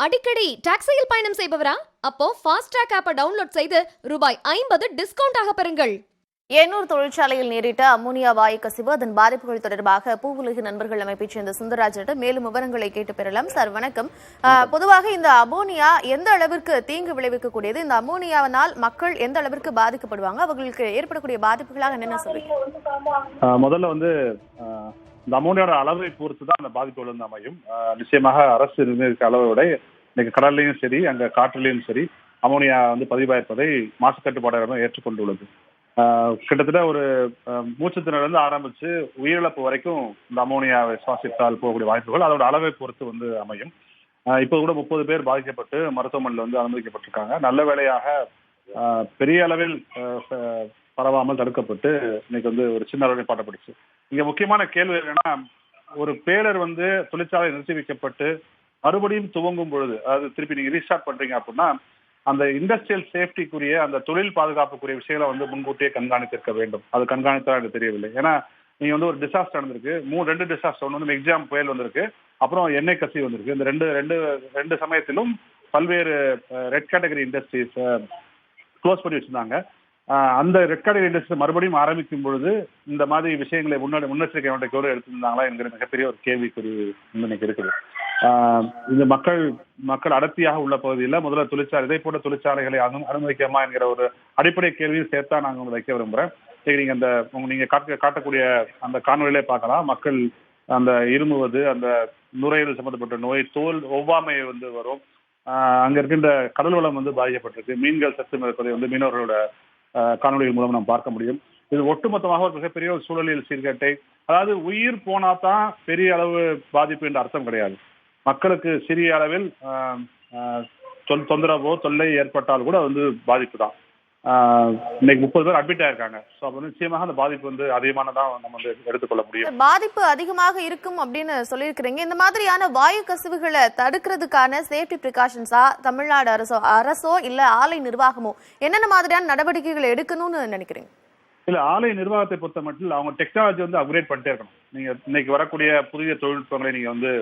அடிக்கடி டாக்ஸியில் பயணம் செய்பவரா? அப்போ ஃபாஸ்ட் ட்ராக் ஆப்பை டவுன்லோட் செய்து ரூபாய் 50 டிஸ்கவுண்ட் ஆக பெறுங்கள். எண்ணூர் தொழிற்சாலையில் நேரிட்ட அம்மோனியா வாயு கசிவு அதன் பாதிப்புகள் தொடர்பாக பூவுலகு நண்பர்கள் அமைப்பைச் சேர்ந்த சுந்தரராஜனிடம் மேலும் விவரங்களை கேட்டு பெறலாம். சார் வணக்கம். பொதுவாக இந்த அம்மோனியா எந்த அளவிற்கு தீங்கு விளைவிக்கக்கூடியது? இந்த அம்மோனியாவினால் மக்கள் எந்த அளவிற்கு பாதிக்கப்படுவாங்க? அவர்களுக்கு ஏற்படக்கூடிய பாதிப்புகளாக என்னென்ன சொல்லுங்க? முதல்ல இந்த அமோனியோட அளவை பொறுத்து தான் அந்த பாதிப்புகள் அமையும். நிச்சயமாக அரசு நிர்ணயிக்க அளவை விட இன்னைக்கு கடல்லையும் சரி அங்க காற்றிலையும் சரி அமோனியா பதிவாயிருப்பதை மாசு கட்டுப்பாடு ஏற்றுக்கொண்டுள்ளது. கிட்டத்தட்ட ஒரு மூச்சுத்திணறிலிருந்து ஆரம்பிச்சு உயிரிழப்பு வரைக்கும் இந்த அமோனியாவை சுவாசித்தால் போகக்கூடிய வாய்ப்புகள் அதோட அளவை பொறுத்து அமையும். இப்போ கூட 30 பேர் பாதிக்கப்பட்டு மருத்துவமனையில் அனுமதிக்கப்பட்டிருக்காங்க. நல்ல வேளையாக பெரிய அளவில் பரவாமல் தடுக்கப்பட்டு இன்னைக்கு ஒரு சின்ன அளவில் பாட்டப்பட்டுச்சு. இங்க முக்கியமான கேள்வி என்னன்னா, ஒரு பேலர் தொழிற்சாலை நிறுத்தி வைக்கப்பட்டு மறுபடியும் துவங்கும் பொழுது, அதாவது திருப்பி நீங்க ரீஸ்டார்ட் பண்றீங்க அப்படின்னா அந்த இண்டஸ்ட்ரியல் சேஃப்டிக்குரிய அந்த தொழில் பாதுகாப்புக்குரிய விஷயங்களை முன்கூட்டியே கண்காணித்திருக்க வேண்டும். அது கண்காணித்தா எனக்கு தெரியவில்லை. ஏன்னா நீங்க ஒரு டிசாஸ்டர் நடந்திருக்கு, 2 டிசாஸ்டர். ஒன்று எக்ஸாம் புயல் வந்திருக்கு, அப்புறம் எண்ணெய் கசிவு வந்திருக்கு. இந்த ரெண்டு சமயத்திலும் பல்வேறு ரெட் கேட்டகரி இண்டஸ்ட்ரீஸ் க்ளோஸ் பண்ணி வச்சிருந்தாங்க. அந்த ரெட் கேட்டகரி இண்டஸ்ட்ரி மறுபடியும் ஆரம்பிக்கும் பொழுது இந்த மாதிரி விஷயங்களை முன்னெச்சரிக்கை நடவடிக்கையோடு எடுத்திருந்தாங்களா என்கிற மிகப்பெரிய ஒரு கேள்விக்குறி இன்னைக்கு இருக்குது. இந்த மக்கள் அடர்த்தியாக உள்ள பகுதியில் முதல்ல தொழிற்சாலை இதை போன்ற தொழிற்சாலைகளை அனுமதிக்காமா என்கிற ஒரு அடிப்படை கேள்வியும் சேர்த்தா நாங்கள் வைக்க விரும்புகிறேன். நீங்க காட்டக்கூடிய அந்த காணொலியிலே பார்க்கலாம். மக்கள் அந்த இருமுவது, அந்த நுரையீரல் சம்பந்தப்பட்ட நோய், தோல் ஒவ்வாமை வரும். அங்க இருக்கின்ற கடல் வளம் பாதிக்கப்பட்டிருக்கு. மீன்கள் சத்து இருப்பதை மீனவர்களோட காணொலிகள் மூலம் நாம் பார்க்க முடியும். இது ஒட்டுமொத்தமாக ஒரு மிகப்பெரிய ஒரு சூழலியல் சீர்கேட்டை, அதாவது உயிர் போனாதான் பெரிய அளவு பாதிப்பு என்ற அர்த்தம் கிடையாது. மக்களுக்கு சிறிய அளவில் தொந்தரவோ தொல்லை ஏற்பட்டால் கூட பாதிப்பு தான். இன்னைக்கு 30 பேர் அட்மிட் ஆயிருக்காங்க. நிச்சயமாக அந்த பாதிப்பு அதிகமானதான் நம்ம எடுத்துக்கொள்ள முடியும். பாதிப்பு அதிகமாக இருக்கும் அப்படின்னு சொல்லியிருக்கிறீங்க. இந்த மாதிரியான வாயு கசிவுகளை தடுக்கிறதுக்கான சேஃப்டி பிரிகாஷன்ஸா தமிழ்நாடு அரசோ இல்ல ஆலை நிர்வாகமோ என்னென்ன மாதிரியான நடவடிக்கைகள் எடுக்கணும்னு நினைக்கிறீங்க? இல்ல, ஆலை நிர்வாகத்தை பொறுத்த மட்டும் அவங்க டெக்னாலஜி அப்கிரேட் பண்ணிட்டே இருக்கணும். நீங்க இன்னைக்கு வரக்கூடிய புதிய தொழில்நுட்பங்களை நீங்க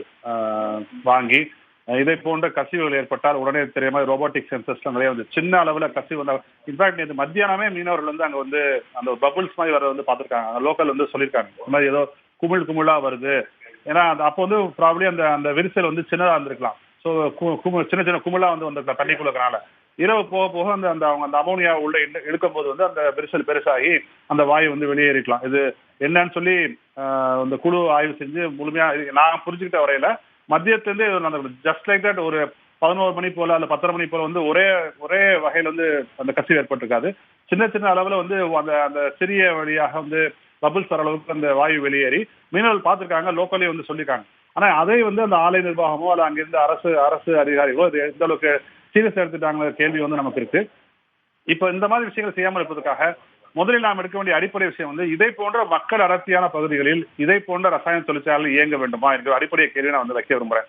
வாங்கி இதை போன்ற கசிவுகள் ஏற்பட்டால் உடனே தெரியாம ரோபோட்டிக் சென்சர்ஸ் நிறைய சின்ன அளவுல கசிவு இன்ஃபேக்ட் நேற்று மத்தியானமே மீனவர்கள் அங்க அந்த பபுள்ஸ் மாதிரி வர பார்த்திருக்காங்க. லோக்கல் சொல்லியிருக்காங்க, இந்த மாதிரி ஏதோ குமிழா வருது. ஏன்னா அப்போ ப்ராப்ளி அந்த விரிசல் சின்னதா இருந்திருக்கலாம். ஸோ சின்ன சின்ன குமிழா வந்திருக்கலாம் தண்ணிக்குள்ளனால. இரவு போக போக அவங்க அந்த அமோனியா உள்ள இழுக்கும் போது அந்த விரிசல் பெருசாகி அந்த வாயு வெளியேறிக்கலாம். இது என்னன்னு சொல்லி அந்த குழு ஆய்வு செஞ்சு முழுமையா நான் புரிஞ்சுக்கிட்ட வரையில மதியத்திலிருந்து ஜஸ்ட் லைக் தட் ஒரு 11 மணி போல அல்ல 10:30 மணி போல ஒரே வகையில அந்த கசிவு ஏற்பட்டிருக்காது. சின்ன சின்ன அளவுல அந்த சிறிய வழியாக பபுள்ஸ் வர அளவுக்கு அந்த வாயு வெளியேறி மீனவர்கள் பார்த்திருக்காங்க, லோக்கலே சொல்லியிருக்காங்க. ஆனா அதை அந்த ஆலை நிர்வாகமோ அல்ல அங்கிருந்து அரசு அதிகாரிகளோ எந்த அளவுக்கு சீரியஸ் எடுத்துட்டாங்க கேள்வி நமக்கு இருக்கு. இப்ப இந்த மாதிரி விஷயங்கள் செய்யாமல் இருப்பதற்காக முதலில் நாம் எடுக்க வேண்டிய அடிப்படை விஷயம் இதை போன்ற மக்கள் அடர்த்தியான பகுதிகளில் இதை போன்ற ரசாயன தொழிற்சாலை இயங்க வேண்டுமா என்கிற அடிப்படை கேள்வி நான் வைக்க விரும்புறேன்.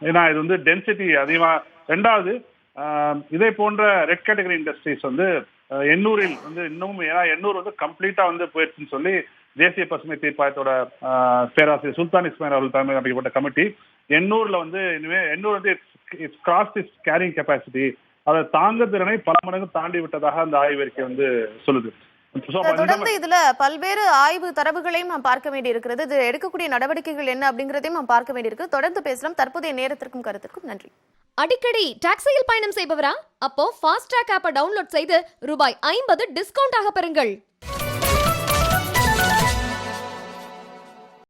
ஏன்னா இது டென்சிட்டி அதிகமா. ரெண்டாவது, இதை போன்ற ரெட் கேட்டகரி இண்டஸ்ட்ரீஸ் எண்ணூரில் இன்னும், ஏன்னா எண்ணூர் கம்ப்ளீட்டா போயிடுச்சுன்னு சொல்லி தேசிய பசுமை தீர்ப்பாயத்தோட பேராசிரியர் சுல்தான் இஸ்மாயில் அவர்கள் தலைமையில் அமைக்கப்பட்ட கமிட்டி எண்ணூர்ல இனிமே Ennore it's cross its carrying capacity, அதை தாங்க திறனை பல மடங்கு தாண்டி விட்டதாக அந்த ஆய்வறிக்கை சொல்லுது. தொடர்ந்து இதுல பல்வேறு ஆய்வு தரவுகளையும் நாம் பார்க்க வேண்டி இருக்கிறது. இது எடுக்கக்கூடிய நடவடிக்கைகள் என்ன அப்படிங்கறதையும் நாம் பார்க்க வேண்டியிருக்கு. தொடர்ந்து பேசலாம். தற்போதைய நேரத்திற்கும் கருத்திற்கும் நன்றி. அடிக்கடி டாக்ஸியில் பயணம் செய்பவரா? அப்போ ஃபாஸ்ட் ட்ராக் ஆப்பை டவுன்லோட் செய்து ரூபாய் 50 டிஸ்கவுண்ட் ஆக பெறுங்கள்.